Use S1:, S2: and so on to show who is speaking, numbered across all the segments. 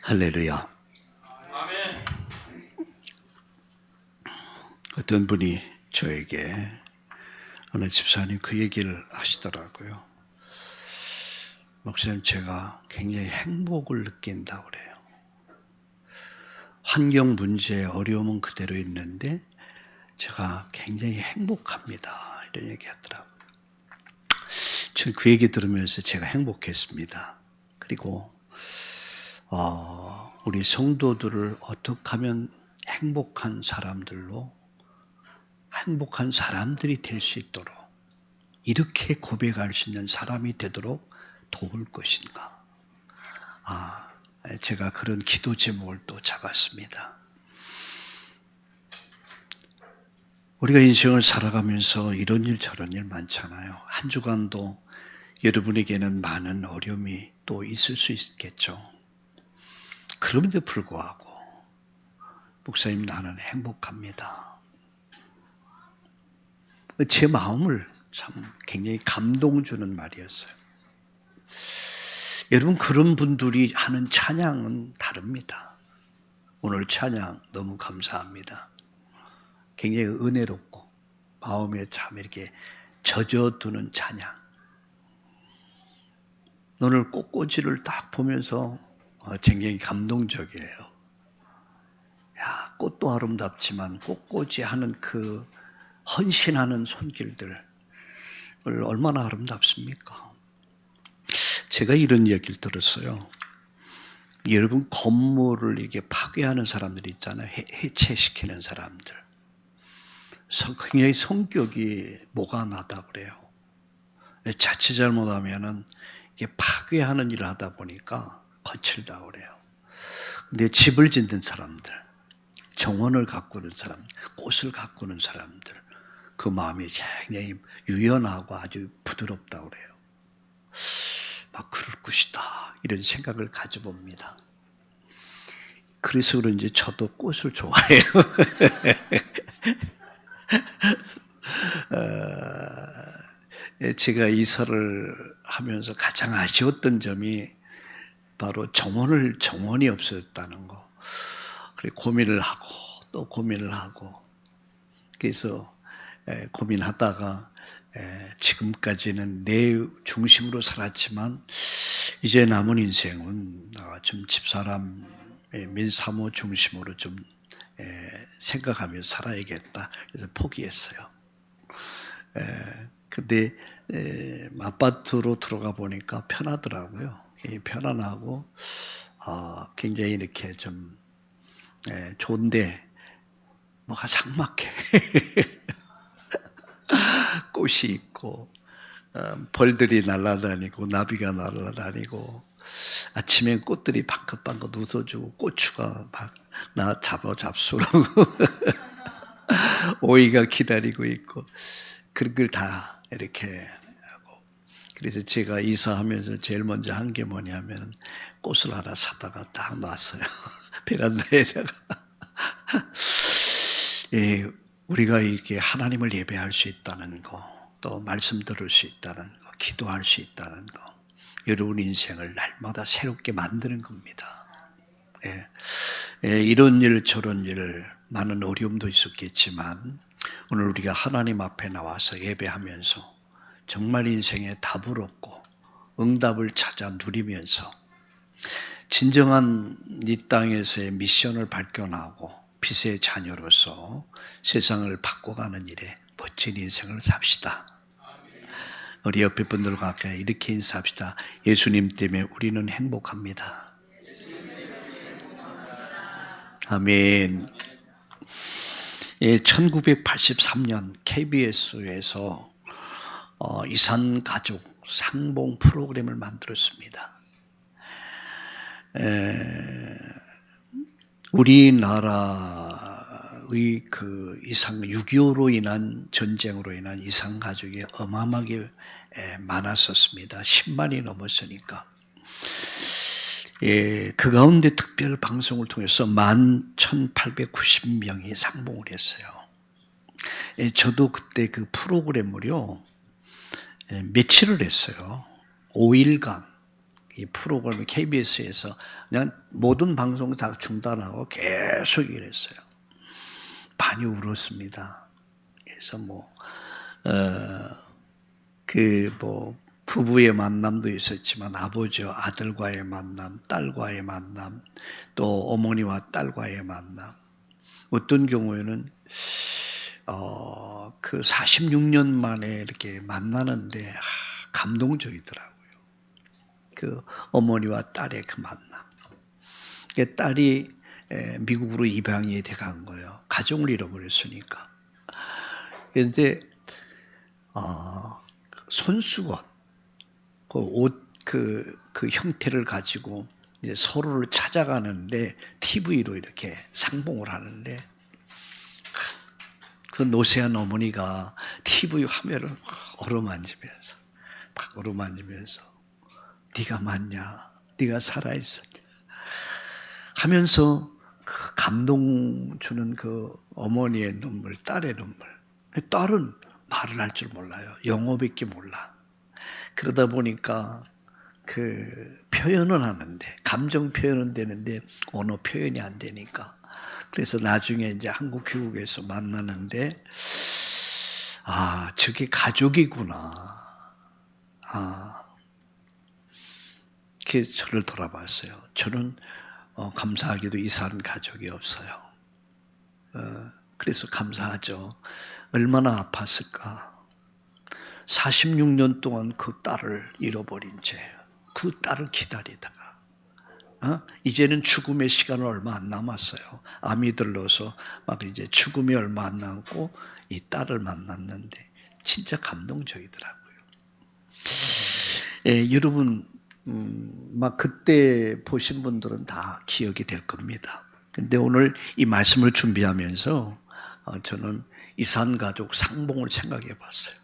S1: 할렐루야. 어떤 분이 저에게 어느 집사님 그 얘기를 하시더라고요. 목사님, 제가 굉장히 행복을 느낀다고 그래요. 환경 문제에 어려움은 그대로 있는데 제가 굉장히 행복합니다. 이런 얘기 하더라고요. 전 그 얘기 들으면서 제가 행복했습니다. 그리고 우리 성도들을 어떻게 하면 행복한 사람들이 될 수 있도록, 이렇게 고백할 수 있는 사람이 되도록 도울 것인가. 제가 그런 기도 제목을 또 잡았습니다. 우리가 인생을 살아가면서 이런 일 저런 일 많잖아요. 한 주간도 여러분에게는 많은 어려움이 또 있을 수 있겠죠. 그럼에도 불구하고 목사님, 나는 행복합니다. 제 마음을 참 굉장히 감동 주는 말이었어요. 여러분, 그런 분들이 하는 찬양은 다릅니다. 오늘 찬양 너무 감사합니다. 굉장히 은혜롭고 마음에 참 이렇게 젖어드는 찬양. 오늘 꽃꽂이를 딱 보면서 굉장히 감동적이에요. 꽃도 아름답지만 꽃꽂이 하는 그 헌신하는 손길들 얼마나 아름답습니까? 제가 이런 얘기를 들었어요. 여러분, 건물을 이게 파괴하는 사람들 있잖아요. 해체시키는 사람들. 굉장히 성격이 뭐가 나다 그래요. 자칫 잘못하면은 이게 파괴하는 일을 하다 보니까 거칠다 그래요. 근데 집을 짓는 사람들, 정원을 가꾸는 사람, 꽃을 가꾸는 사람들, 그 마음이 굉장히 유연하고 아주 부드럽다 그래요. 막 그럴 것이다, 이런 생각을 가져봅니다. 그래서 그런지 저도 꽃을 좋아해요. 제가 이사를 하면서 가장 아쉬웠던 점이 바로 정원이 없어졌다는 거. 그래 고민을 하고 또 고민을 하고, 그래서 고민하다가 지금까지는 내 중심으로 살았지만 이제 남은 인생은 좀 집사람 밀사모 중심으로 좀 생각하며 살아야겠다. 그래서 포기했어요. 근데 아파트로 들어가 보니까 편하더라고요. 편안하고 굉장히 이렇게 좀 좋은데 뭐가 삭막해. 꽃이 있고 벌들이 날아다니고 나비가 날아다니고, 아침엔 꽃들이 방긋방긋 웃어주고 고추가 막 나 잡수라고 오이가 기다리고 있고, 그런 걸 다 이렇게 하고. 그래서 제가 이사하면서 제일 먼저 한 게 뭐냐면 꽃을 하나 사다가 딱 놨어요. 베란다에다가. 우리가 이렇게 하나님을 예배할 수 있다는 거, 또 말씀 들을 수 있다는 거, 기도할 수 있다는 거, 여러분 인생을 날마다 새롭게 만드는 겁니다. 이런 일 저런 일 많은 어려움도 있었겠지만 오늘 우리가 하나님 앞에 나와서 예배하면서 정말 인생에 답을 얻고 응답을 찾아 누리면서 진정한 이 땅에서의 미션을 발견하고 빛의 자녀로서 세상을 바꿔가는 일에 멋진 인생을 삽시다. 우리 옆에 분들과 이렇게 인사합시다. 예수님 때문에 우리는 행복합니다. 아멘. 1983년 KBS에서 이산가족 상봉 프로그램을 만들었습니다. 우리나라의 그 6.25로 인한 전쟁으로 인한 이산가족이 어마어마하게 많았었습니다. 10만이 넘었으니까. 그 가운데 특별 방송을 통해서 11,890명이 상봉을 했어요. 저도 그때 그 프로그램을요, 며칠을 했어요. 5일간 이 프로그램 KBS에서 그냥 모든 방송 다 중단하고 계속 일했어요. 많이 울었습니다. 그래서 부부의 만남도 있었지만 아버지와 아들과의 만남, 딸과의 만남, 또 어머니와 딸과의 만남. 어떤 경우에는 그 46년 만에 이렇게 만나는데 감동적이더라고요. 그 어머니와 딸의 그 만남. 그 딸이 미국으로 입양이 돼 간 거예요. 가정을 잃어버렸으니까. 그런데 손수건, 그 형태를 가지고 이제 서로를 찾아가는데 TV로 이렇게 상봉을 하는데 그 노쇠한 어머니가 TV 화면을 어루만지면서 네가 맞냐? 네가 살아있었냐? 하면서 그 감동 주는 그 어머니의 눈물, 딸의 눈물. 딸은 말을 할 줄 몰라요. 영어밖에 몰라. 그러다 보니까 그 표현은 하는데, 감정 표현은 되는데 언어 표현이 안 되니까. 그래서 나중에 이제 한국 교육에서 만나는데, 저게 가족이구나. 저를 돌아봤어요. 저는 감사하게도 이사한 가족이 없어요. 그래서 감사하죠. 얼마나 아팠을까. 46년 동안 그 딸을 잃어버린 죄, 그 딸을 기다리다가 이제는 죽음의 시간은 얼마 안 남았어요. 암이 들러서 막 이제 죽음이 얼마 안 남고 이 딸을 만났는데 진짜 감동적이더라고요. 여러분 막 그때 보신 분들은 다 기억이 될 겁니다. 근데 오늘 이 말씀을 준비하면서 저는 이산가족 상봉을 생각해 봤어요.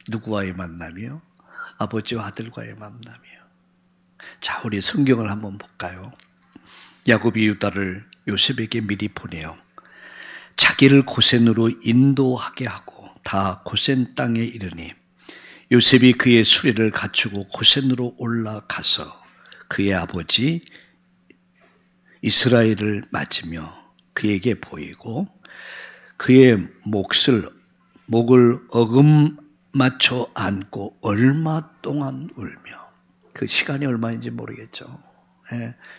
S1: 누구와의 만남이요? 아버지와 아들과의 만남이요. 자, 우리 성경을 한번 볼까요? 야곱이 유다를 요셉에게 미리 보내요. 자기를 고센으로 인도하게 하고 다 고센 땅에 이르니 요셉이 그의 수레를 갖추고 고센으로 올라가서 그의 아버지 이스라엘을 맞으며 그에게 보이고 그의 목을 맞춰 안고 얼마 동안 울며, 그 시간이 얼마인지 모르겠죠.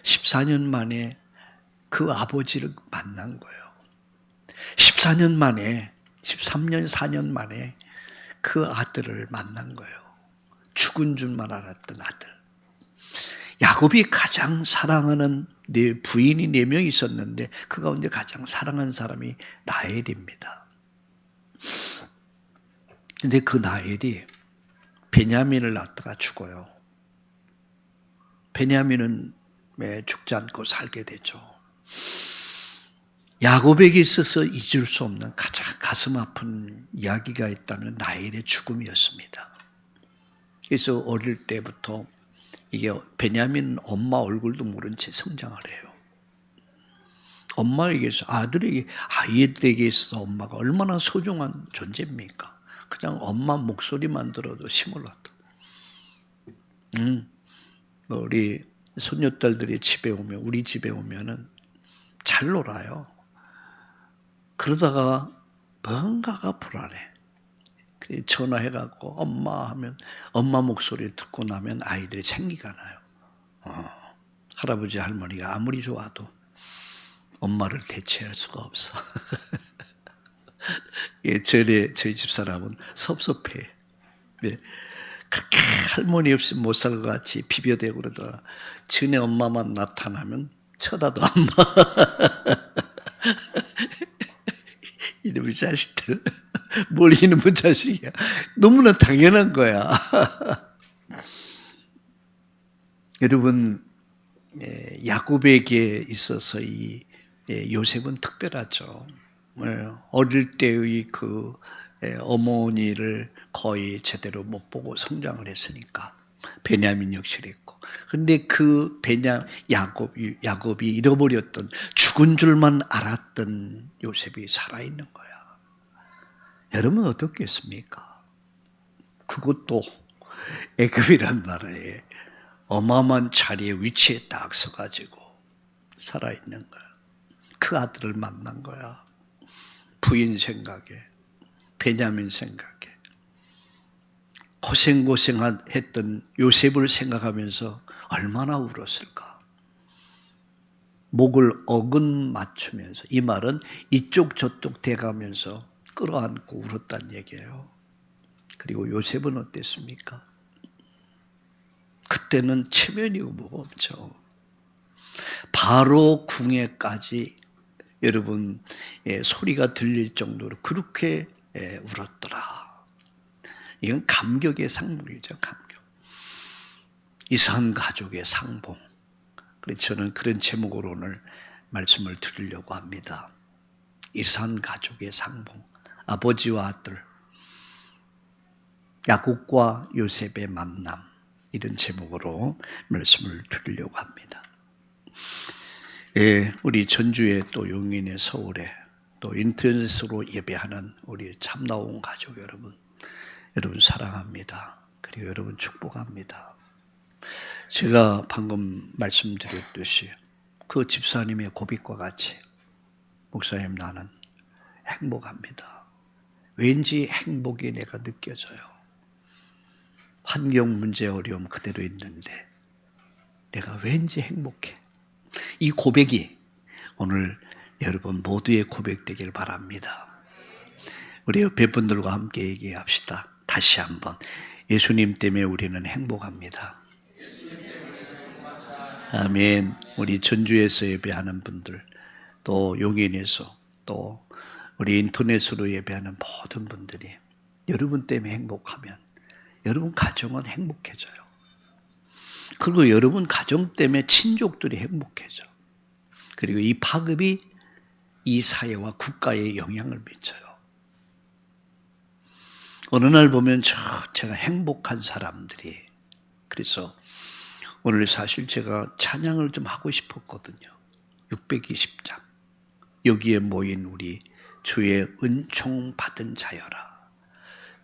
S1: 14년 만에 그 아버지를 만난 거예요. 14년 만에, 13년, 4년 만에 그 아들을 만난 거예요. 죽은 줄만 알았던 아들. 야곱이 가장 사랑하는 부인이 4명 있었는데 그 가운데 가장 사랑하는 사람이 라헬입니다. 근데 그 라헬이 베냐민을 낳다가 죽어요. 베냐민은 죽지 않고 살게 되죠. 야곱에게 있어서 잊을 수 없는 가장 가슴 아픈 이야기가 있다면 라헬의 죽음이었습니다. 그래서 어릴 때부터 이게 베냐민 엄마 얼굴도 모른 채 성장을 해요. 엄마에게서 아이들에게 있어서 엄마가 얼마나 소중한 존재입니까? 그냥 엄마 목소리만 들어도 힘을 얻어. 우리 손녀딸들이 우리 집에 오면은 잘 놀아요. 그러다가 뭔가가 불안해. 전화해갖고 엄마 하면 엄마 목소리 듣고 나면 아이들이 생기가 나요. 할아버지 할머니가 아무리 좋아도 엄마를 대체할 수가 없어. 저희 집사람은 섭섭해. 그렇게 할머니 없이 못 살 것 같이 비벼대고 그러다가 전에 엄마만 나타나면 쳐다도 안 봐. 이놈의 자식들. 뭘 이놈의 자식이야. 너무나 당연한 거야. 여러분, 야곱에게 있어서 이 요셉은 특별하죠. 어릴 때의 그 어머니를 거의 제대로 못 보고 성장을 했으니까. 베냐민 역시 그랬고. 그런데 그 야곱이 잃어버렸던, 죽은 줄만 알았던 요셉이 살아있는 거야. 여러분 어떻겠습니까? 그것도 애굽이란 나라에 어마어마한 자리에 위치에 딱 서가지고 살아있는 거야. 그 아들을 만난 거야. 부인 생각에, 베냐민 생각에. 고생했던 요셉을 생각하면서 얼마나 울었을까. 목을 어근 맞추면서, 이 말은 이쪽 저쪽 대가면서 끌어안고 울었다는 얘기예요. 그리고 요셉은 어땠습니까? 그때는 체면이고 뭐가 없죠. 바로 궁에까지 여러분 소리가 들릴 정도로 그렇게 울었더라. 이건 감격의 상봉이죠. 감격. 이산 가족의 상봉. 그래서 저는 그런 제목으로 오늘 말씀을 드리려고 합니다. 이산 가족의 상봉. 아버지와 아들, 야곱과 요셉의 만남, 이런 제목으로 말씀을 드리려고 합니다. 예, 우리 전주에 또 용인에 서울에 또 인터넷으로 예배하는 우리 참나온 가족 여러분 사랑합니다. 그리고 여러분 축복합니다. 제가 방금 말씀드렸듯이 그 집사님의 고백과 같이 목사님 나는 행복합니다. 왠지 행복이 내가 느껴져요. 환경 문제 어려움 그대로 있는데 내가 왠지 행복해. 이 고백이 오늘 여러분 모두의 고백되길 바랍니다. 우리 옆에 분들과 함께 얘기합시다. 다시 한번 예수님 때문에 우리는 행복합니다. 아멘. 우리 전주에서 예배하는 분들, 또 용인에서, 또 우리 인터넷으로 예배하는 모든 분들이 여러분 때문에 행복하면 여러분 가정은 행복해져요. 그리고 여러분 가정 때문에 친족들이 행복해져. 그리고 이 파급이 이 사회와 국가에 영향을 미쳐요. 어느 날 보면 제가 행복한 사람들이, 그래서 오늘 사실 제가 찬양을 좀 하고 싶었거든요. 620장. 여기에 모인 우리 주의 은총 받은 자여라.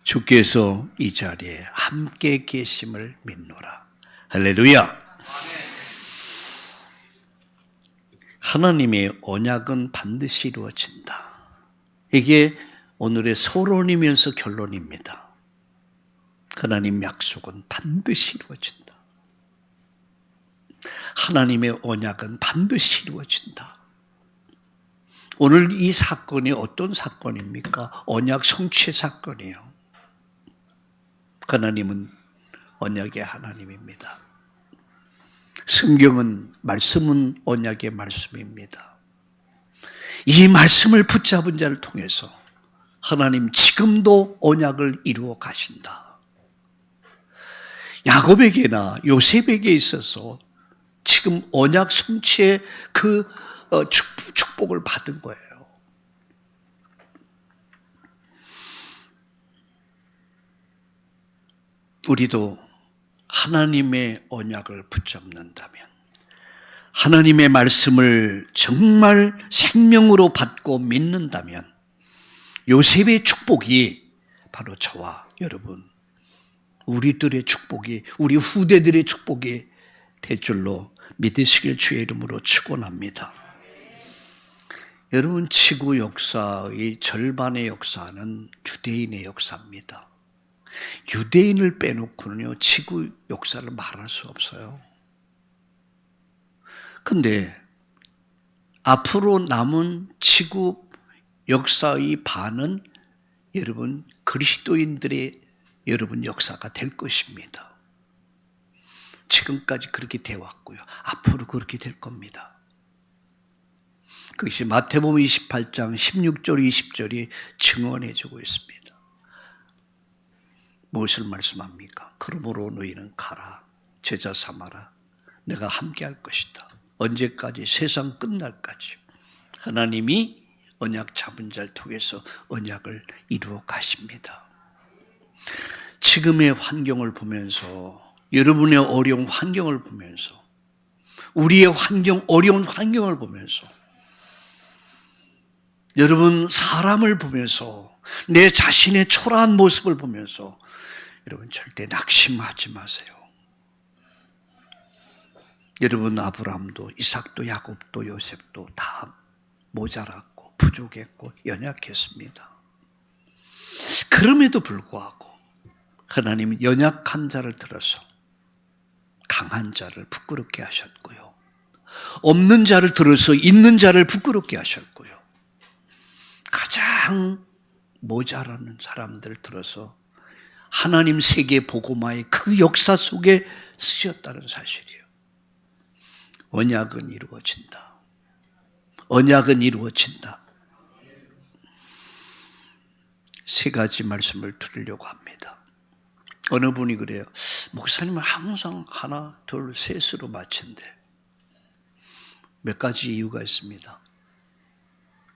S1: 주께서 이 자리에 함께 계심을 믿노라. 할렐루야. 하나님의 언약은 반드시 이루어진다. 이게 오늘의 서론이면서 결론입니다. 하나님 약속은 반드시 이루어진다. 하나님의 언약은 반드시 이루어진다. 오늘 이 사건이 어떤 사건입니까? 언약 성취의 사건이에요. 하나님은 언약의 하나님입니다. 성경은 말씀은 언약의 말씀입니다. 이 말씀을 붙잡은 자를 통해서 하나님 지금도 언약을 이루어 가신다. 야곱에게나 요셉에게 있어서 지금 언약 성취의 그 축복을 받은 거예요. 우리도 하나님의 언약을 붙잡는다면, 하나님의 말씀을 정말 생명으로 받고 믿는다면 요셉의 축복이 바로 저와 여러분, 우리들의 축복이, 우리 후대들의 축복이 될 줄로 믿으시길 주의 이름으로 축원합니다. 여러분, 지구 역사의 절반의 역사는 유대인의 역사입니다. 유대인을 빼놓고는요, 지구 역사를 말할 수 없어요. 근데 앞으로 남은 지구 역사의 반은 여러분 그리스도인들의 여러분 역사가 될 것입니다. 지금까지 그렇게 되어 왔고요. 앞으로 그렇게 될 겁니다. 그것이 마태복음 28장 16절 20절이 증언해 주고 있습니다. 무엇을 말씀합니까? 그러므로 너희는 가라, 제자 삼아라. 내가 함께 할 것이다. 언제까지? 세상 끝날까지. 하나님이 언약 잡은 자를 통해서 언약을 이루어 가십니다. 지금의 환경을 보면서, 여러분의 어려운 환경을 보면서, 우리의 어려운 환경을 보면서, 여러분 사람을 보면서, 내 자신의 초라한 모습을 보면서 여러분 절대 낙심하지 마세요. 여러분, 아브라함도 이삭도 야곱도 요셉도 다 모자랐고 부족했고 연약했습니다. 그럼에도 불구하고 하나님은 연약한 자를 들어서 강한 자를 부끄럽게 하셨고요. 없는 자를 들어서 있는 자를 부끄럽게 하셨고요. 가장 모자라는 사람들을 들어서 하나님 세계 복음화의 그 역사 속에 쓰셨다는 사실이에요. 언약은 이루어진다. 언약은 이루어진다. 세 가지 말씀을 드리려고 합니다. 어느 분이 그래요. 목사님은 항상 하나, 둘, 셋으로 마친대. 몇 가지 이유가 있습니다.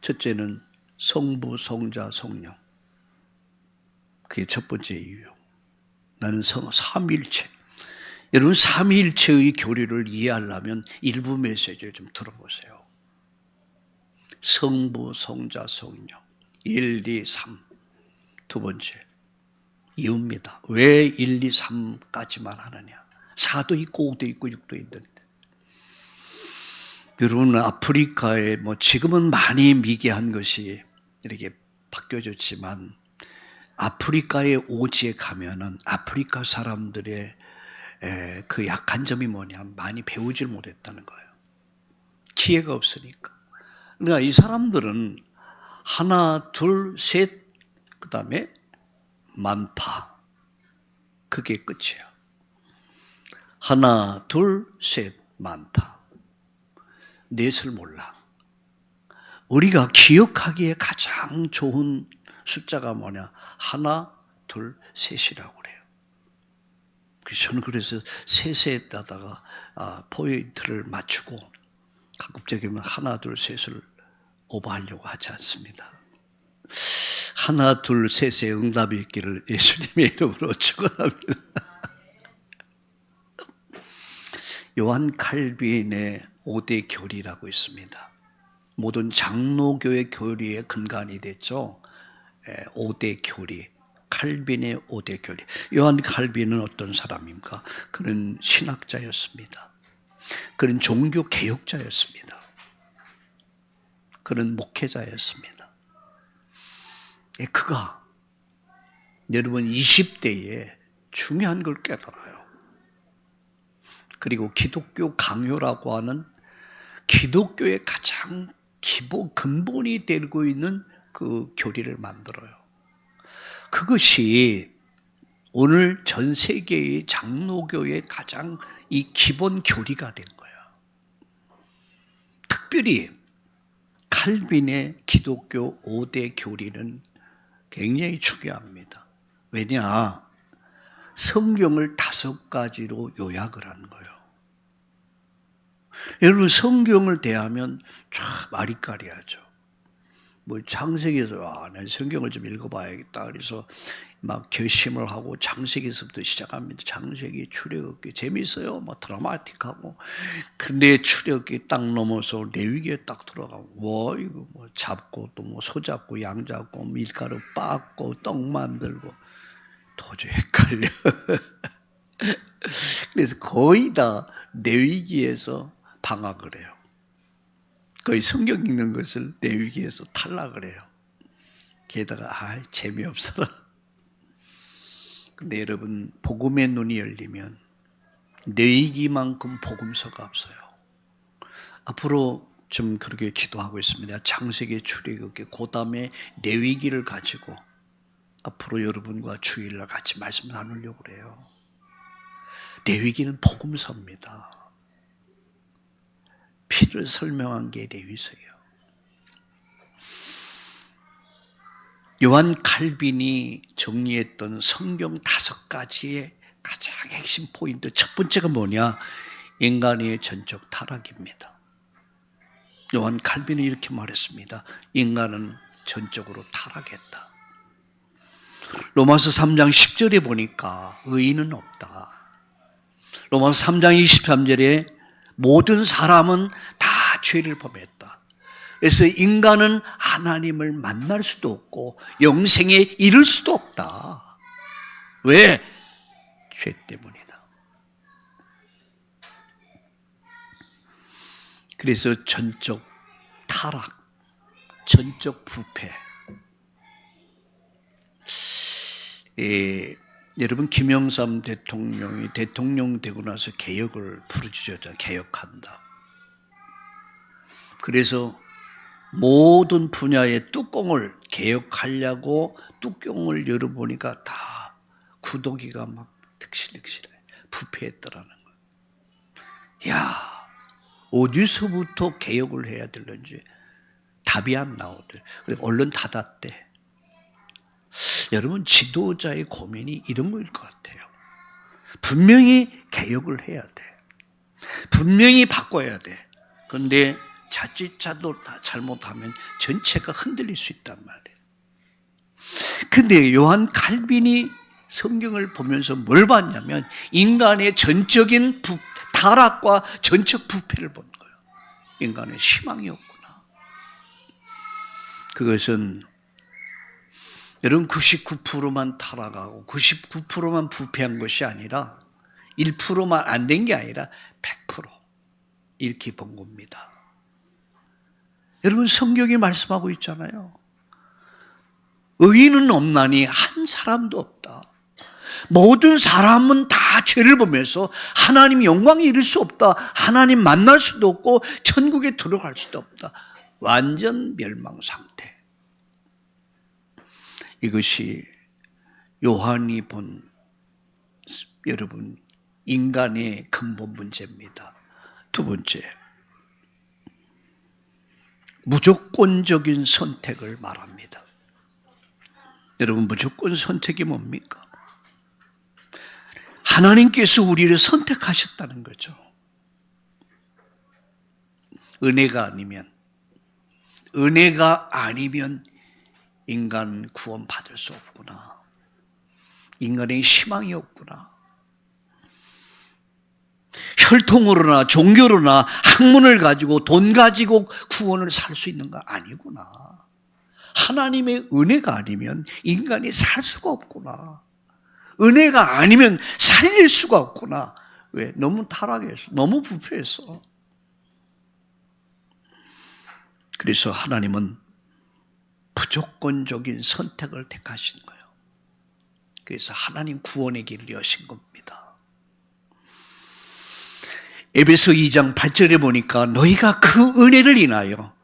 S1: 첫째는 성부, 성자, 성령. 그게 첫 번째 이유요. 나는 삼위일체. 여러분, 삼위일체의 교리를 이해하려면 일부 메시지를 좀 들어보세요. 성부, 성자, 성령. 1, 2, 3. 두 번째, 이유입니다. 왜 1, 2, 3까지만 하느냐. 4도 있고 5도 있고 6도 있는데. 여러분, 아프리카에 지금은 많이 미개한 것이 이렇게 바뀌어졌지만 아프리카의 오지에 가면은 아프리카 사람들의 그 약한 점이 뭐냐, 많이 배우질 못했다는 거예요. 기회가 없으니까. 그러니까 이 사람들은 하나, 둘, 셋, 그 다음에 만파. 그게 끝이에요. 하나, 둘, 셋, 만파. 넷을 몰라. 우리가 기억하기에 가장 좋은 숫자가 뭐냐? 하나, 둘, 셋이라고 그래요. 저는 그래서 셋에다가 포인트를 맞추고 가급적이면 하나, 둘, 셋을 오버하려고 하지 않습니다. 하나, 둘, 셋의 응답이 있기를 예수님의 이름으로 축원합니다. 요한 칼빈의 5대 교리라고 있습니다. 모든 장로교의 교리의 근간이 됐죠. 5대 교리, 칼빈의 5대 교리. 요한 칼빈은 어떤 사람입니까? 그는 신학자였습니다. 그는 종교 개혁자였습니다. 그는 목회자였습니다. 그가 여러분 20대에 중요한 걸 깨달아요. 그리고 기독교 강요라고 하는 기독교의 가장 근본이 되고 있는 그 교리를 만들어요. 그것이 오늘 전 세계의 장로교의 가장 이 기본 교리가 된 거예요. 특별히 칼빈의 기독교 5대 교리는 굉장히 중요합니다. 왜냐? 성경을 5가지로 요약을 한 거예요. 여러분, 성경을 대하면 참 아리까리하죠. 창세기에서 내 성경을 좀 읽어봐야겠다. 그래서 막 결심을 하고 창세기에서부터 시작합니다. 창세기, 출애굽기 재밌어요. 드라마틱하고. 근데 출애굽기 딱 넘어서 레위기에 딱 들어가고, 이거 잡고 또 소 잡고 양 잡고 밀가루 빻고 떡 만들고 도저히 헷갈려. 그래서 거의 다 레위기에서 방학을 해요. 거의 성경 읽는 것을 레위기에서 탈락을 해요. 게다가 재미없어라. 근데 여러분, 복음의 눈이 열리면 레위기만큼 복음서가 없어요. 앞으로 좀 그렇게 기도하고 있습니다. 창세기, 출애굽기, 그 다음에 레위기를 가지고 앞으로 여러분과 주일날 같이 말씀 나누려고 그래요. 레위기는 복음서입니다. 피를 설명한 게 레위서예요. 요한 칼빈이 정리했던 성경 5가지의 가장 핵심 포인트, 첫 번째가 뭐냐? 인간의 전적 타락입니다. 요한 칼빈은 이렇게 말했습니다. 인간은 전적으로 타락했다. 로마서 3장 10절에 보니까 의인은 없다. 로마서 3장 23절에 모든 사람은 다 죄를 범했다. 그래서 인간은 하나님을 만날 수도 없고 영생에 이를 수도 없다. 왜? 죄 때문이다. 그래서 전적 타락, 전적 부패. 여러분 김영삼 대통령이 대통령 되고 나서 개혁을 부르짖었잖아요. 개혁한다. 그래서 모든 분야의 뚜껑을 개혁하려고 뚜껑을 열어보니까 다 구더기가 막 득실득실해. 부패했더라는 거예요. 야, 어디서부터 개혁을 해야 되는지 답이 안 나오대. 얼른 닫았대. 여러분 지도자의 고민이 이런 거일 것 같아요. 분명히 개혁을 해야 돼. 분명히 바꿔야 돼. 그런데 자칫자도 잘못하면 전체가 흔들릴 수 있단 말이에요. 근데 요한 칼빈이 성경을 보면서 뭘 봤냐면 인간의 전적인 타락과 전적 부패를 본 거예요. 인간의 희망이 없구나. 그것은 여러분 99%만 타락하고 99%만 부패한 것이 아니라 1%만 안 된 게 아니라 100% 이렇게 본 겁니다. 여러분 성경이 말씀하고 있잖아요. 의인은 없나니 한 사람도 없다. 모든 사람은 다 죄를 보면서 하나님 영광에 이를 수 없다. 하나님 만날 수도 없고 천국에 들어갈 수도 없다. 완전 멸망 상태. 이것이 요한이 본 여러분 인간의 근본 문제입니다. 두 번째, 무조건적인 선택을 말합니다. 여러분 무조건 선택이 뭡니까? 하나님께서 우리를 선택하셨다는 거죠. 은혜가 아니면 인간 구원 받을 수 없구나. 인간의 희망이 없구나. 혈통으로나 종교로나 학문을 가지고 돈 가지고 구원을 살 수 있는 거 아니구나. 하나님의 은혜가 아니면 인간이 살 수가 없구나. 은혜가 아니면 살릴 수가 없구나. 왜? 너무 타락했어. 너무 부패했어. 그래서 하나님은 무조건적인 선택을 택하신 거예요. 그래서 하나님 구원의 길을 여신 겁니다. 에베소 2장 8절에 보니까 너희가 그 은혜를 인하여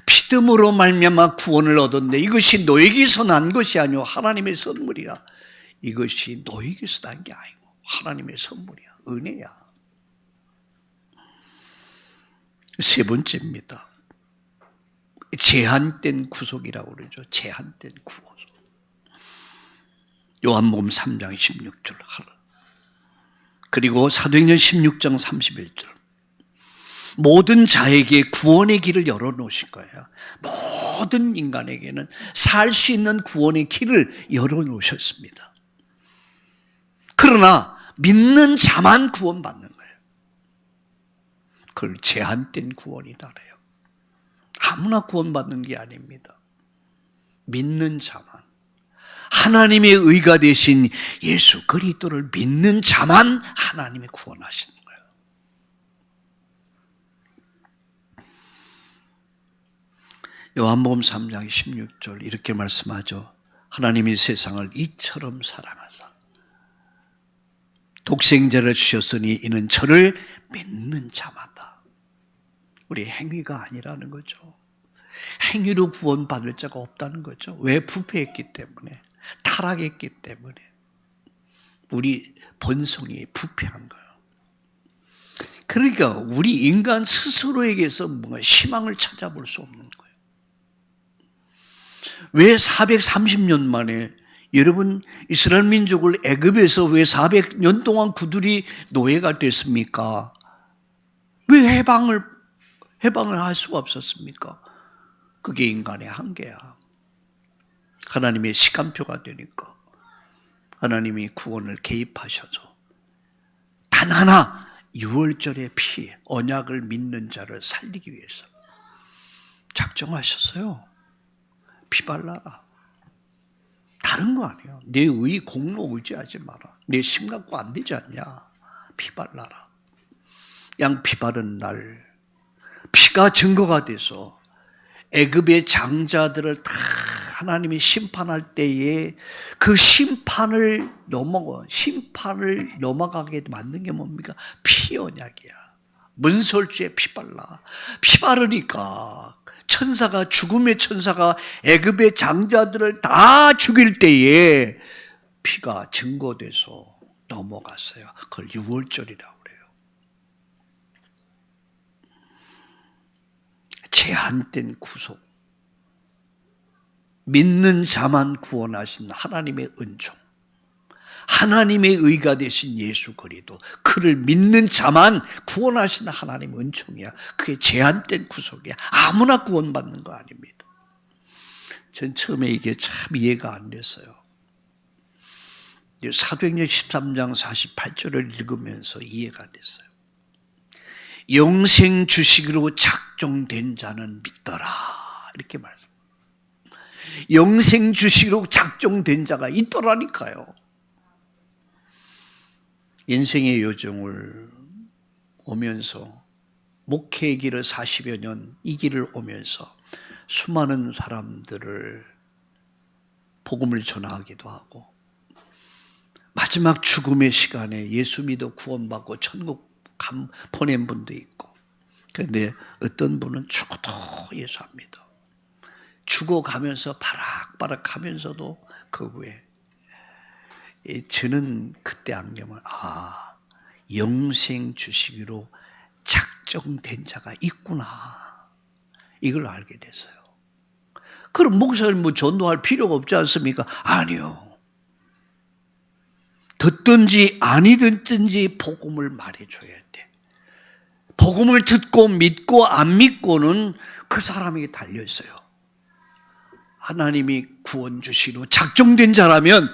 S1: 믿음으로 말미암아 구원을 얻었는데 이것이 너에게서 난 것이 아니오 하나님의 선물이라. 이것이 너에게서 난 게 아니고 하나님의 선물이야. 은혜야. 세 번째입니다. 제한된 구속이라고 그러죠. 제한된 구속. 요한복음 3장 16절 그리고 사도행전 16장 31절 모든 자에게 구원의 길을 열어놓으신 거예요. 모든 인간에게는 살 수 있는 구원의 길을 열어놓으셨습니다. 그러나 믿는 자만 구원받는 거예요. 그걸 제한된 구원이다래요. 아무나 구원받는 게 아닙니다. 믿는 자만. 하나님의 의가 되신 예수 그리스도를 믿는 자만 하나님이 구원하시는 거예요. 요한복음 3장 16절 이렇게 말씀하죠. 하나님이 세상을 이처럼 사랑하사 독생자를 주셨으니 이는 저를 믿는 자마다. 우리 행위가 아니라는 거죠. 행위로 구원받을 자가 없다는 거죠. 왜? 부패했기 때문에, 타락했기 때문에. 우리 본성이 부패한 거예요. 그러니까 우리 인간 스스로에게서 뭔가 희망을 찾아볼 수 없는 거예요. 왜 430년 만에 여러분 이스라엘 민족을 애굽에서 왜 400년 동안 그들이 노예가 됐습니까? 왜 해방을 할 수가 없었습니까? 그게 인간의 한계야. 하나님의 시간표가 되니까 하나님이 구원을 개입하셔서 단 하나 유월절의 피, 언약을 믿는 자를 살리기 위해서 작정하셨어요. 피 발라라. 다른 거 아니에요. 내 의 공로 의지하지 마라. 내 심 갖고 안 되지 않냐. 피 발라라. 양 피 바른 날 피가 증거가 돼서 애굽의 장자들을 다 하나님이 심판할 때에 그 심판을 넘어가게 만든 게 뭡니까? 피 언약이야. 문설주에 피 발라. 피 바르니까 죽음의 천사가 애굽의 장자들을 다 죽일 때에 피가 증거돼서 넘어갔어요. 그걸 유월절이라고 그래요. 제한된 구속. 믿는 자만 구원하신 하나님의 은총. 하나님의 의가 되신 예수 그리스도. 그를 믿는 자만 구원하신 하나님의 은총이야. 그게 제한된 구속이야. 아무나 구원받는 거 아닙니다. 전 처음에 이게 참 이해가 안 됐어요. 사도행전 13장 48절을 읽으면서 이해가 됐어요. 영생 주식으로 작정된 자는 믿더라. 이렇게 말씀. 영생 주식으로 작정된 자가 있더라니까요. 인생의 요정을 오면서 목회의 길을 40여 년 이 길을 오면서 수많은 사람들을 복음을 전하기도 하고 마지막 죽음의 시간에 예수 믿어 구원받고 천국 보낸 분도 있고 그런데 어떤 분은 죽어도 예수 안 믿어. 죽어가면서 바락바락하면서도 그 후에 저는 그때 안경을 영생 주시기로 작정된 자가 있구나 이걸 알게 됐어요. 그럼 목사님 전도할 필요가 없지 않습니까? 아니요. 듣든지 아니 듣든지 복음을 말해줘야 돼. 복음을 듣고 믿고 안 믿고는 그 사람에게 달려있어요. 하나님이 구원 주시기로 작정된 자라면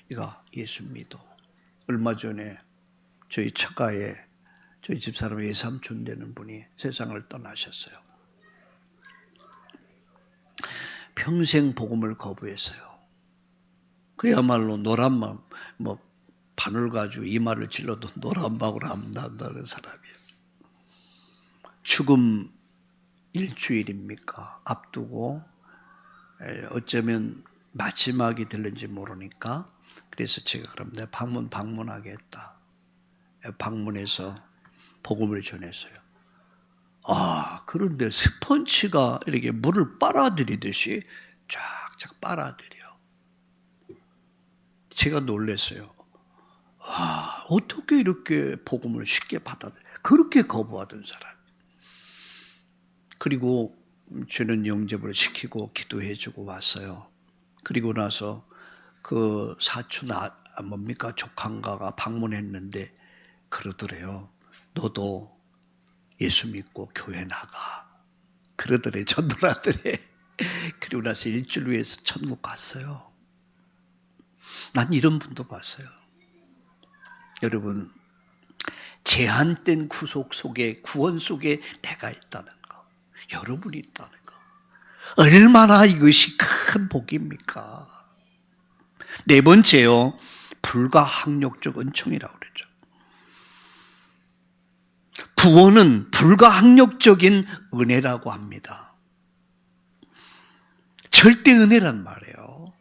S1: 이거 예수 믿어. 얼마 전에 저희 처가에 저희 집사람 외삼촌 되는 분이 세상을 떠나셨어요. 평생 복음을 거부했어요. 그야말로 노란막 바늘 가지고 이마를 찔러도 노란막으로 안 난다는 사람이에요. 죽음 일주일입니까? 앞두고 어쩌면 마지막이 될는지 모르니까 그래서 제가 그럼 내가 방문하겠다. 방문해서 복음을 전했어요. 그런데 스펀지가 이렇게 물을 빨아들이듯이 쫙쫙 빨아들여. 제가 놀랐어요. 어떻게 이렇게 복음을 쉽게 받아들여. 그렇게 거부하던 사람. 그리고 저는 영접을 시키고 기도해주고 왔어요. 그리고 나서 그 사촌 조카인가가 방문했는데 그러더래요. 너도 예수 믿고 교회 나가. 그러더래. 전도하더래. 그리고 나서 일주일 후에서 천국 갔어요. 난 이런 분도 봤어요. 여러분, 제한된 구속 속에 구원 속에 내가 있다는 거. 여러분이 있다는 거. 얼마나 이것이 큰 복입니까? 네 번째요. 불가항력적 은총이라고 그러죠. 구원은 불가항력적인 은혜라고 합니다. 절대 은혜란 말이에요.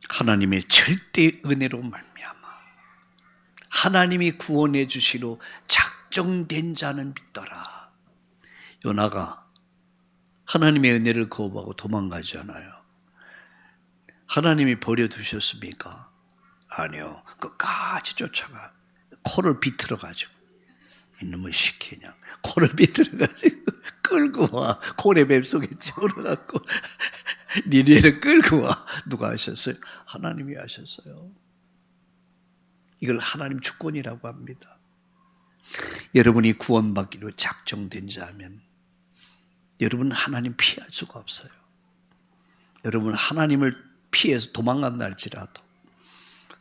S1: 하나님의 절대 은혜로 말미암아 하나님이 구원해 주시로 작정된 자는 믿더라. 요나가 하나님의 은혜를 거부하고 도망가잖아요. 하나님이 버려두셨습니까? 아니요. 끝까지 쫓아가. 코를 비틀어가지고 이놈의 시키냐. 코를 비틀어가지고 끌고 와. 고래 뱃속에 집어넣어갖고 니네를 끌고 와. 누가 하셨어요? 하나님이 하셨어요. 이걸 하나님 주권이라고 합니다. 여러분이 구원받기로 작정된 자면 여러분은 하나님 피할 수가 없어요. 여러분 하나님을 피해서 도망간다 할지라도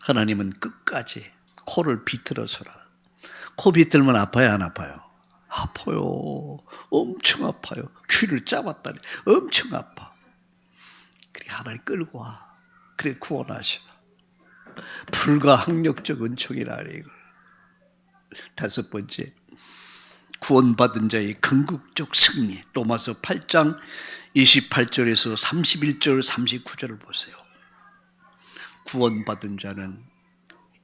S1: 하나님은 끝까지 코를 비틀어서라. 코 비틀면 아파요, 안 아파요? 아파요. 엄청 아파요. 귀를 짜봤다니 엄청 아파. 그래 하나님 끌고 와. 그래 구원하셔. 불가항력적 은총이라 이걸. 다섯 번째, 구원받은 자의 궁극적 승리. 로마서 8장 28절에서 31절, 39절을 보세요. 구원받은 자는,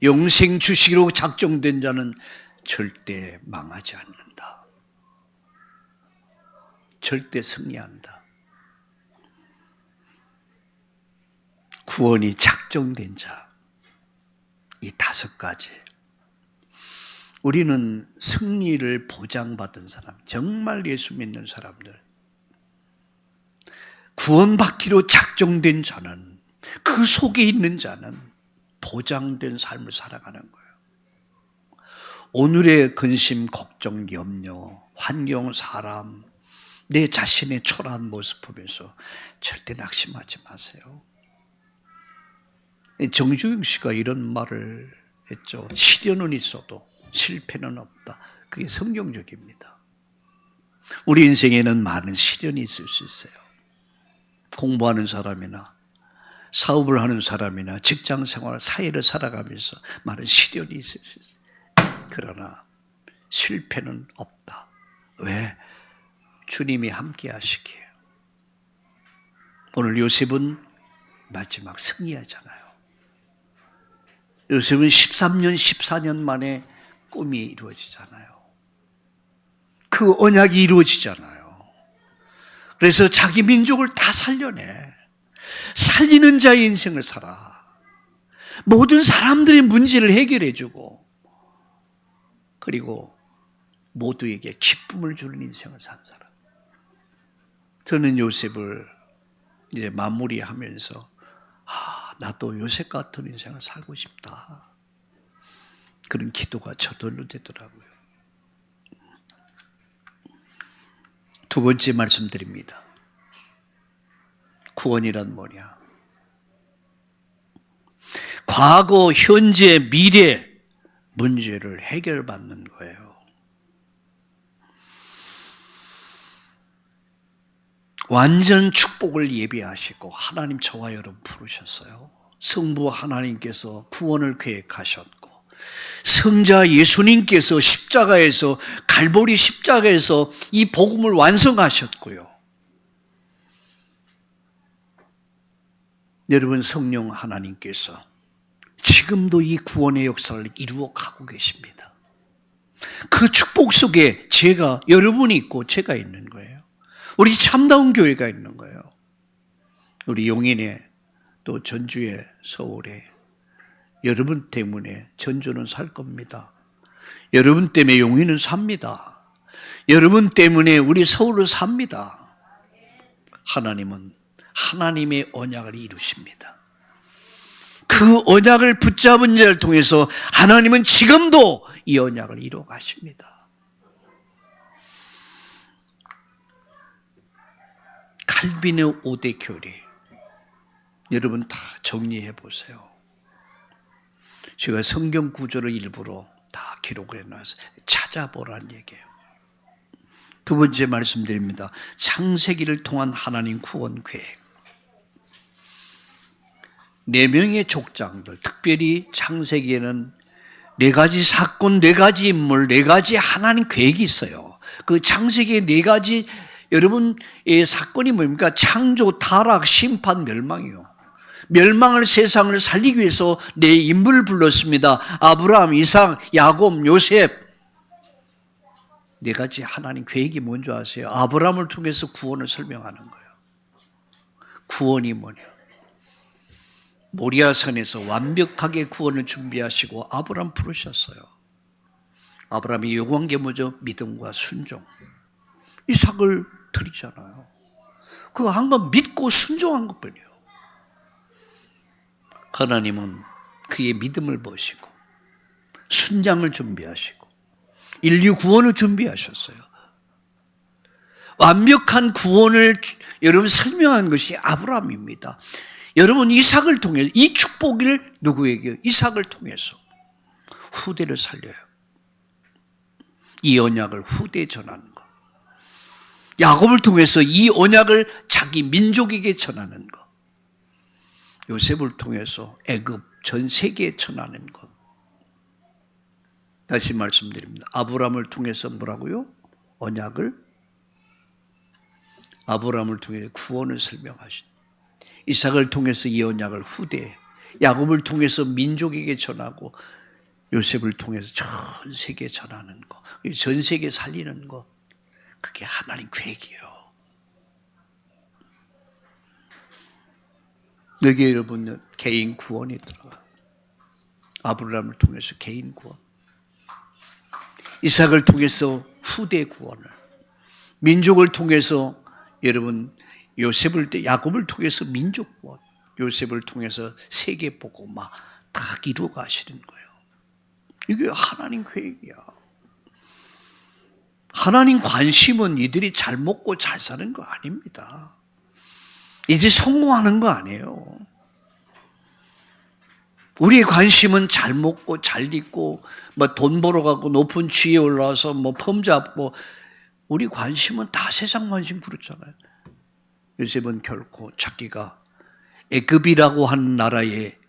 S1: 영생 주시기로 작정된 자는 절대 망하지 않는다. 절대 승리한다. 구원이 작정된 자, 이 다섯 가지. 우리는 승리를 보장받은 사람, 정말 예수 믿는 사람들, 구원받기로 작정된 자는, 그 속에 있는 자는 보장된 삶을 살아가는 거예요. 오늘의 근심, 걱정, 염려, 환경, 사람, 내 자신의 초라한 모습 보면서 절대 낙심하지 마세요. 정주영 씨가 이런 말을 했죠. 시련은 있어도 실패는 없다. 그게 성경적입니다. 우리 인생에는 많은 시련이 있을 수 있어요. 공부하는 사람이나 사업을 하는 사람이나 직장생활, 사회를 살아가면서 많은 시련이 있을 수 있어요. 그러나 실패는 없다. 왜? 주님이 함께 하시기에. 오늘 요셉은 마지막 승리하잖아요. 요셉은 13년, 14년 만에 꿈이 이루어지잖아요. 그 언약이 이루어지잖아요. 그래서 자기 민족을 다 살려내. 살리는 자의 인생을 살아. 모든 사람들의 문제를 해결해주고, 그리고 모두에게 기쁨을 주는 인생을 산 사람. 저는 요셉을 이제 마무리하면서 나도 요셉 같은 인생을 살고 싶다. 그런 기도가 저절로 되더라고요. 두 번째 말씀드립니다. 구원이란 뭐냐? 과거, 현재, 미래 문제를 해결받는 거예요. 완전 축복을 예비하시고 하나님 저와 여러분 부르셨어요. 성부 하나님께서 구원을 계획하셨고, 성자 예수님께서 십자가에서, 갈보리 십자가에서 이 복음을 완성하셨고요. 여러분, 성령 하나님께서 지금도 이 구원의 역사를 이루어 가고 계십니다. 그 축복 속에 여러분이 있고 제가 있는 거예요. 우리 참다운 교회가 있는 거예요. 우리 용인에, 또 전주에, 서울에 여러분 때문에 전주는 살 겁니다. 여러분 때문에 용인은 삽니다. 여러분 때문에 우리 서울은 삽니다. 하나님은 하나님의 언약을 이루십니다. 그 언약을 붙잡은 자를 통해서 하나님은 지금도 이 언약을 이루어 가십니다. 칼빈의 5대 교리, 여러분 다 정리해 보세요. 제가 성경 구절을 일부러 다 기록해 놨어요. 찾아보라는 얘기예요. 두 번째 말씀드립니다. 창세기를 통한 하나님 구원 계획. 4명의 족장들, 특별히 창세기에는 4가지 사건, 4가지 인물, 4가지 하나님 계획이 있어요. 그 창세기의 4가지 여러분의 사건이 뭡니까? 창조, 타락, 심판, 멸망이요. 멸망을, 세상을 살리기 위해서 4 인물을 불렀습니다. 아브라함, 이삭, 야곱, 요셉. 4가지 하나님 계획이 뭔지 아세요? 아브라함을 통해서 구원을 설명하는 거예요. 구원이 뭐냐? 모리아산에서 완벽하게 구원을 준비하시고 아브라함 부르셨어요. 아브라함이 요구한 게 뭐죠? 믿음과 순종. 이삭을 드리잖아요. 그거 한 번 믿고 순종한 것뿐이에요. 하나님은 그의 믿음을 보시고 순장을 준비하시고 인류 구원을 준비하셨어요. 완벽한 구원을 여러분 설명한 것이 아브라함입니다. 여러분, 이삭을 통해서, 이 축복을 누구에게? 이삭을 통해서 후대를 살려요. 이 언약을 후대에 전하는 것. 야곱을 통해서 이 언약을 자기 민족에게 전하는 것. 요셉을 통해서 애굽 전 세계에 전하는 것. 다시 말씀드립니다. 아브라함을 통해서 뭐라고요? 언약을, 아브라함을 통해 구원을 설명하신, 이삭을 통해서 이 언약을 후대에, 야곱을 통해서 민족에게 전하고, 요셉을 통해서 전 세계에 전하는 거, 전 세계 살리는 거, 그게 하나님 계획이에요. 여기에 여러분 개인 구원이 들어가. 아브라함을 통해서 개인 구원, 이삭을 통해서 후대 구원을, 민족을 통해서 여러분 야곱을 통해서 민족 구원, 요셉을 통해서 세계 복음화 다 이루어 가시는 거예요. 이게 하나님 계획이야. 하나님 관심은 이들이 잘 먹고 잘 사는 거 아닙니다. 이제 성공하는 거 아니에요. 우리의 관심은 잘 먹고 잘 입고 뭐 돈 벌어가고 높은 지위에 올라와서 뭐 펌 잡고, 우리 관심은 다 세상 관심 그렇잖아요. 요셉은 결코 자기가 애굽이라고 하는 나라의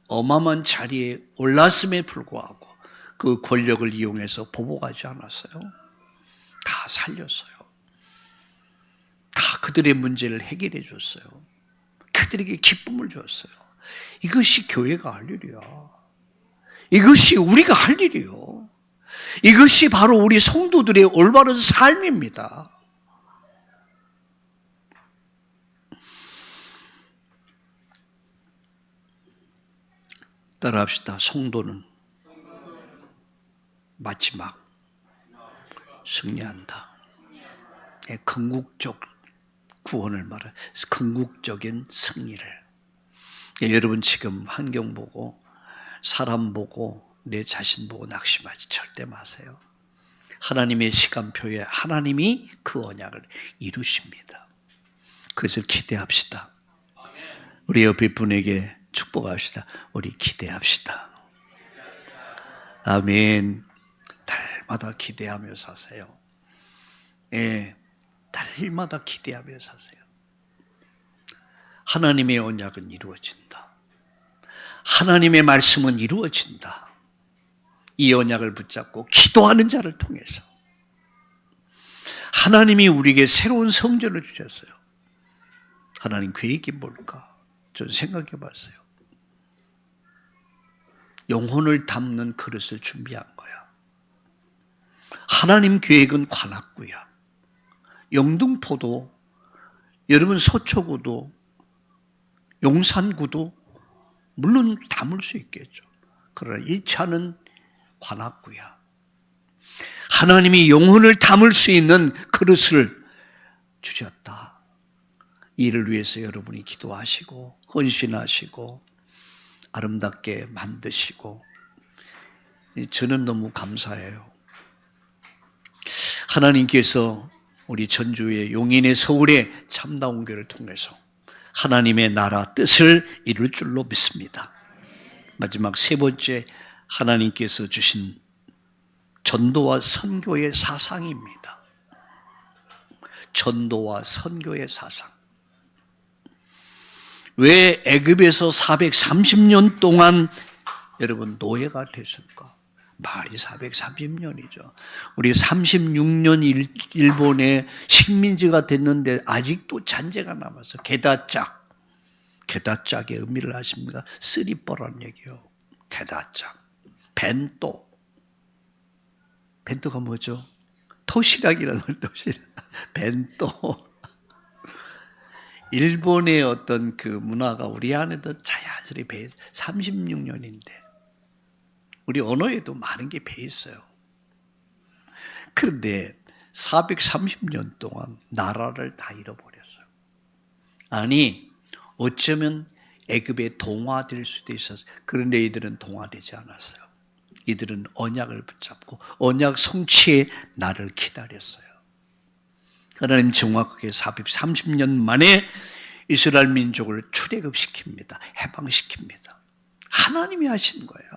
S1: 어마어마한 자리에 올랐음에 불구하고 그 권력을 이용해서 보복하지 않았어요. 다 살렸어요. 다 그들의 문제를 해결해 줬어요. 그들에게 기쁨을 줬어요. 이것이 교회가 할 일이야. 이것이 우리가 할 일이요. 이것이 바로 우리 성도들의 올바른 삶입니다. 따라합시다. 성도는 마지막 승리한다. 궁극적 구원을 말해, 궁극적인 승리를. 여러분 지금 환경 보고, 사람 보고, 내 자신 보고 낙심하지 절대 마세요. 하나님의 시간표에 하나님이 그 언약을 이루십니다. 그것을 기대합시다. 우리 옆에 분에게 축복합시다. 우리 기대합시다. 아멘. 달마다 기대하며 사세요. 예, 달마다 기대하며 사세요. 하나님의 언약은 이루어진다. 하나님의 말씀은 이루어진다. 이 언약을 붙잡고 기도하는 자를 통해서 하나님이 우리에게 새로운 성전을 주셨어요. 하나님 계획이 뭘까? 저는 생각해 봤어요. 영혼을 담는 그릇을 준비한 거야. 하나님 계획은 관악구야. 영등포도, 여러분 서초구도, 용산구도 물론 담을 수 있겠죠. 그러나 1차는 관악구야. 하나님이 영혼을 담을 수 있는 그릇을 주셨다. 이를 위해서 여러분이 기도하시고 헌신하시고 아름답게 만드시고, 저는 너무 감사해요. 하나님께서 우리 전주의 용인의 서울의 참다운 교회를 통해서 하나님의 나라 뜻을 이룰 줄로 믿습니다. 마지막 세 번째, 하나님께서 주신 전도와 선교의 사상입니다. 전도와 선교의 사상. 왜 애굽에서 430년 동안 여러분 노예가 됐을까? 말이 430년이죠. 우리 36년 일본의 식민지가 됐는데 아직도 잔재가 남아서, 게다짝. 게다짝의 의미를 아십니까? 쓰리뻐라는 얘기요. 게다짝. 벤또. 벤또가 뭐죠? 도시락이라는 도시락. 벤또. 일본의 어떤 그 문화가 우리 안에도 자연스레 배어 36년인데 우리 언어에도 많은 게 배어 있어요. 그런데 430년 동안 나라를 다 잃어버렸어요. 아니, 어쩌면 애굽에 동화될 수도 있었어요. 그런데 이들은 동화되지 않았어요. 이들은 언약을 붙잡고 언약 성취의 날을 기다렸어요. 하나님 정확하게 430년 만에 이스라엘 민족을 출애굽시킵니다. 해방시킵니다. 하나님이 하신 거예요.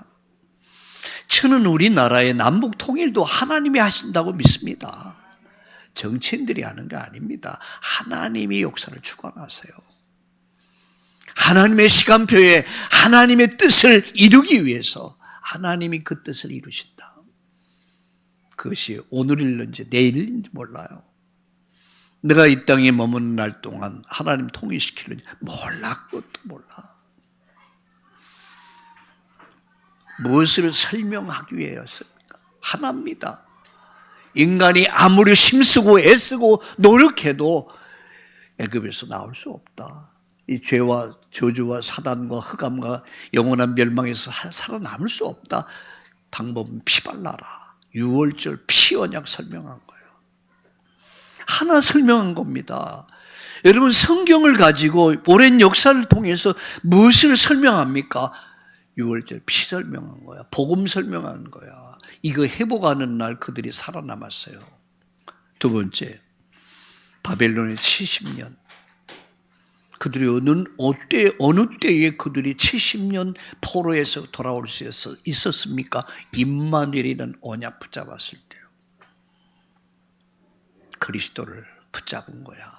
S1: 저는 우리나라의 남북 통일도 하나님이 하신다고 믿습니다. 정치인들이 하는 게 아닙니다. 하나님이 역사를 주관하세요. 하나님의 시간표에 하나님의 뜻을 이루기 위해서 하나님이 그 뜻을 이루신다. 그것이 오늘일는지 내일인지 몰라요. 내가 이 땅에 머무는 날 동안 하나님 통일시키는지 몰라. 그것도 몰라. 무엇을 설명하기 위해였습니까? 하나입니다. 인간이 아무리 힘쓰고 애쓰고 노력해도 애굽에서 나올 수 없다. 이 죄와 저주와 사단과 흑암과 영원한 멸망에서 살아남을 수 없다. 방법은 피발라라. 6월절 피언약 설명한 거예요. 하나 설명한 겁니다. 여러분, 성경을 가지고 오랜 역사를 통해서 무엇을 설명합니까? 6월절 피 설명한 거야. 복음 설명한 거야. 이거 회복하는 날 그들이 살아남았어요. 두 번째, 바벨론의 70년. 그들이 어느 때에 그들이 70년 포로에서 돌아올 수 있었습니까? 임마누엘이라는 언약 붙잡았을 때요. 그리스도를 붙잡은 거야.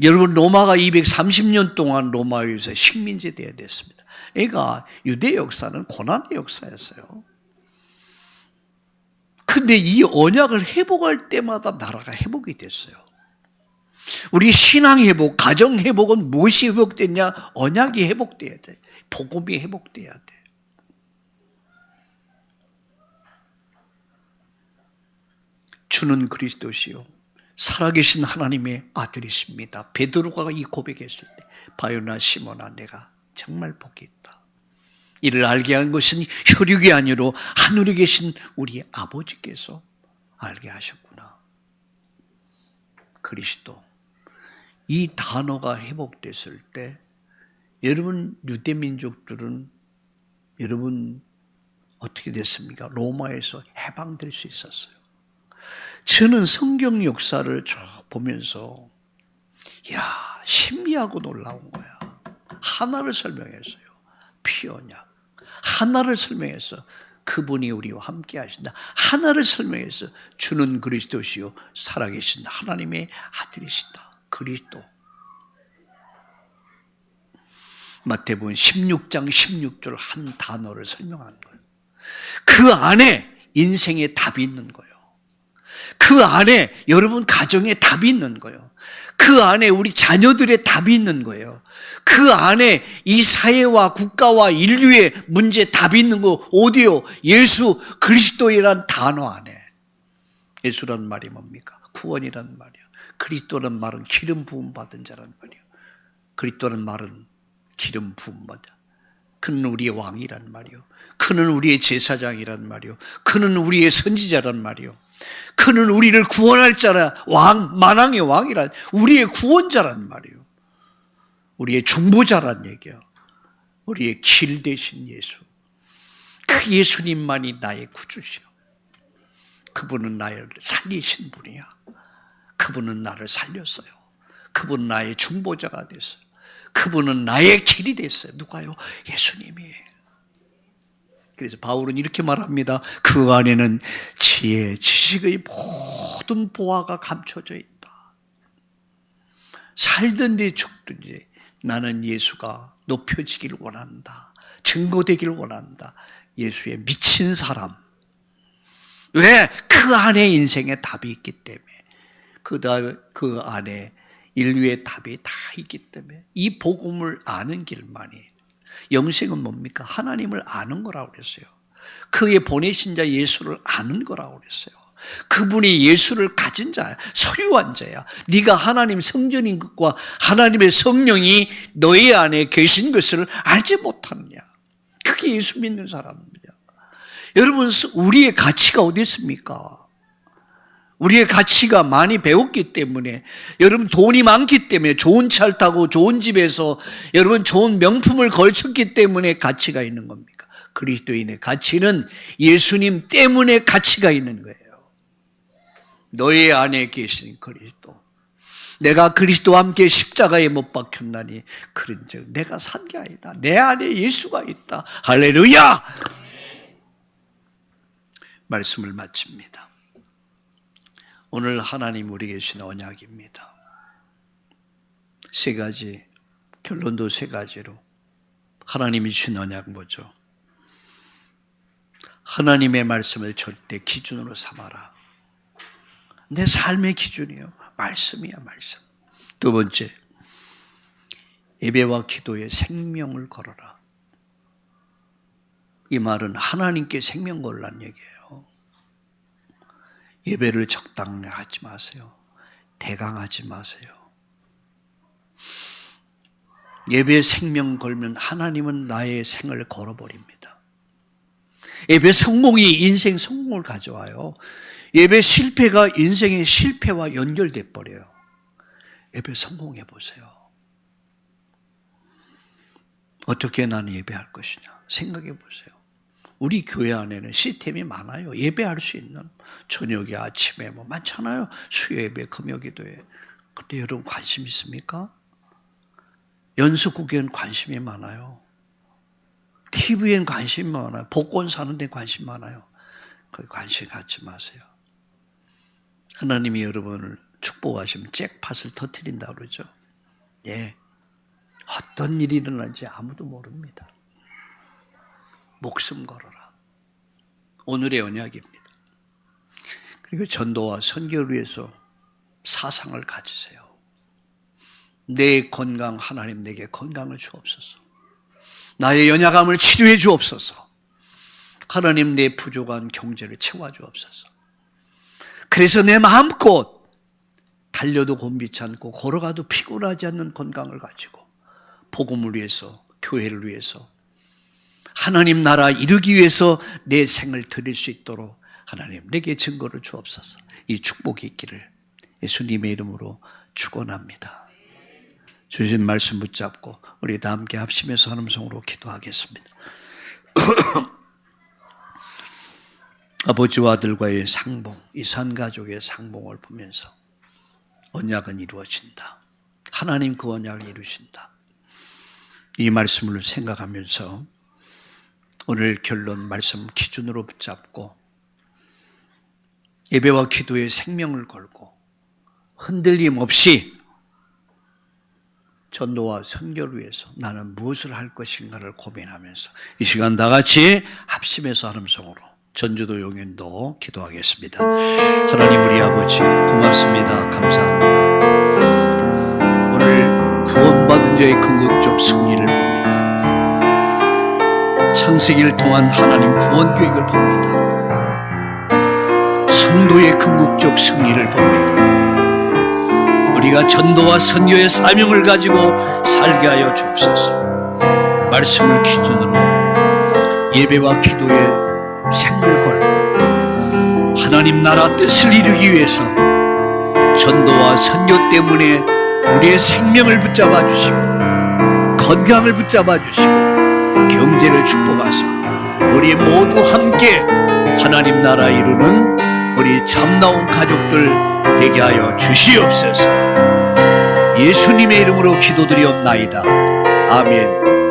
S1: 여러분, 로마가 230년 동안 로마에서 식민지 되어야 됐습니다. 그러니까 유대 역사는 고난의 역사였어요. 근데 이 언약을 회복할 때마다 나라가 회복이 됐어요. 우리 신앙 회복, 가정 회복은 무엇이 회복됐냐? 언약이 회복돼야 돼. 복음이 회복돼야 돼. 주는 그리스도시요 살아계신 하나님의 아들이십니다. 베드로가 이 고백했을 때 바요나 시몬아 내가 정말 복이 있다. 이를 알게 한 것은 혈육이 아니로 하늘에 계신 우리 아버지께서 알게 하셨구나. 그리스도. 이 단어가 회복됐을 때 여러분 유대민족들은 여러분 어떻게 됐습니까? 로마에서 해방될 수 있었어요. 저는 성경 역사를 쭉 보면서 신비하고 놀라운 거야. 하나를 설명했어요. 피언약. 하나를 설명해서 그분이 우리와 함께 하신다. 하나를 설명해서 주는 그리스도시요 살아계신 하나님의 아들이시다. 그리스도. 마태복음 16장 16절 한 단어를 설명하는 거예요. 그 안에 인생의 답이 있는 거예요. 그 안에 여러분 가정에 답이 있는 거예요. 그 안에 우리 자녀들의 답이 있는 거예요. 그 안에 이 사회와 국가와 인류의 문제 답이 있는 거 어디요? 예수 그리스도이란 단어 안에. 예수란 말이 뭡니까? 구원이란 말이에요. 그리스도란 말은 기름 부음 받은 자란 말이에요. 그리스도란 말은 기름 부음 받은 자. 그는 우리의 왕이란 말이요. 그는 우리의 제사장이란 말이요. 그는 우리의 선지자란 말이요. 그는 우리를 구원할 자라 왕, 만왕의 왕이란 우리의 구원자란 말이요. 우리의 중보자란 얘기요. 우리의 길 대신 예수. 그 예수님만이 나의 구주시요. 그분은 나를 살리신 분이야. 그분은 나를 살렸어요. 그분은 나의 중보자가 됐어요. 그분은 나의 길이 됐어요. 누가요? 예수님이. 그래서 바울은 이렇게 말합니다. 그 안에는 지혜, 지식의 모든 보화가 감춰져 있다. 살든지 죽든지 나는 예수가 높여지기를 원한다. 증거되기를 원한다. 예수의 미친 사람. 왜? 그 안에 인생의 답이 있기 때문에. 그 안에 인류의 답이 다 있기 때문에 이 복음을 아는 길만이. 영생은 뭡니까? 하나님을 아는 거라고 그랬어요. 그의 보내신 자 예수를 아는 거라고 그랬어요. 그분이 예수를 가진 자야. 소유한 자야. 네가 하나님 성전인 것과 하나님의 성령이 너희 안에 계신 것을 알지 못하느냐. 그게 예수 믿는 사람입니다. 여러분, 우리의 가치가 어디 있습니까? 우리의 가치가 많이 배웠기 때문에, 여러분 돈이 많기 때문에, 좋은 차를 타고 좋은 집에서 여러분 좋은 명품을 걸쳤기 때문에 가치가 있는 겁니까? 그리스도인의 가치는 예수님 때문에 가치가 있는 거예요. 너희 안에 계신 그리스도. 내가 그리스도와 함께 십자가에 못 박혔나니 그런즉 내가 산 게 아니다. 내 안에 예수가 있다. 할렐루야! 말씀을 마칩니다. 오늘 하나님 우리에게 주신 언약입니다. 세 가지, 결론도 세 가지로 하나님이 주신 언약 뭐죠? 하나님의 말씀을 절대 기준으로 삼아라. 내 삶의 기준이요. 말씀이야, 말씀. 두 번째, 예배와 기도에 생명을 걸어라. 이 말은 하나님께 생명 걸란 얘기예요. 예배를 적당히 하지 마세요. 대강하지 마세요. 예배에 생명 걸면 하나님은 나의 생을 걸어버립니다. 예배 성공이 인생 성공을 가져와요. 예배 실패가 인생의 실패와 연결돼 버려요. 예배 성공해 보세요. 어떻게 나는 예배할 것이냐 생각해 보세요. 우리 교회 안에는 시스템이 많아요. 예배할 수 있는 저녁에 아침에 뭐 많잖아요. 수요 예배, 금요 기도회. 근데 여러분 관심 있습니까? 연속국에는 관심이 많아요. TV엔 관심이 많아요. 복권 사는 데 관심 많아요. 거기 관심 갖지 마세요. 하나님이 여러분을 축복하시면 잭팟을 터뜨린다고 그러죠. 예. 어떤 일이 일어날지 아무도 모릅니다. 목숨 걸어라. 오늘의 언약입니다. 그리고 전도와 선교를 위해서 사상을 가지세요. 내 건강, 하나님 내게 건강을 주옵소서. 나의 연약함을 치료해 주옵소서. 하나님 내 부족한 경제를 채워 주옵소서. 그래서 내 마음껏 달려도 곤비치 않고 걸어가도 피곤하지 않는 건강을 가지고 복음을 위해서, 교회를 위해서, 하나님 나라 이루기 위해서 내 생을 드릴 수 있도록 하나님 내게 증거를 주옵소서. 이 축복이 있기를 예수님의 이름으로 축원합니다. 주신 말씀 붙잡고 우리 다 함께 합심해서 하나님 성으로 기도하겠습니다. 아버지와 아들과의 상봉, 이 산가족의 상봉을 보면서 언약은 이루어진다. 하나님 그 언약을 이루신다. 이 말씀을 생각하면서 오늘 결론 말씀 기준으로 붙잡고 예배와 기도에 생명을 걸고 흔들림 없이 전도와 선교를 위해서 나는 무엇을 할 것인가를 고민하면서 이 시간 다 같이 합심해서 하나님 성으로 전주도 용인도 기도하겠습니다. 하나님 우리 아버지 고맙습니다. 감사합니다. 오늘 구원받은 자의 궁극적 승리를 봅니다. 창세기를 통한 하나님 구원 계획을 봅니다. 성도의 궁극적 승리를 봅니다. 우리가 전도와 선교의 사명을 가지고 살게 하여 주옵소서. 말씀을 기준으로 예배와 기도에 생을 걸고 하나님 나라 뜻을 이루기 위해서 전도와 선교 때문에 우리의 생명을 붙잡아 주시고 건강을 붙잡아 주시고 경제를 축복하사 우리 모두 함께 하나님 나라 이루는 우리 참나온 가족들 되게 하여 주시옵소서. 예수님의 이름으로 기도드리옵나이다. 아멘.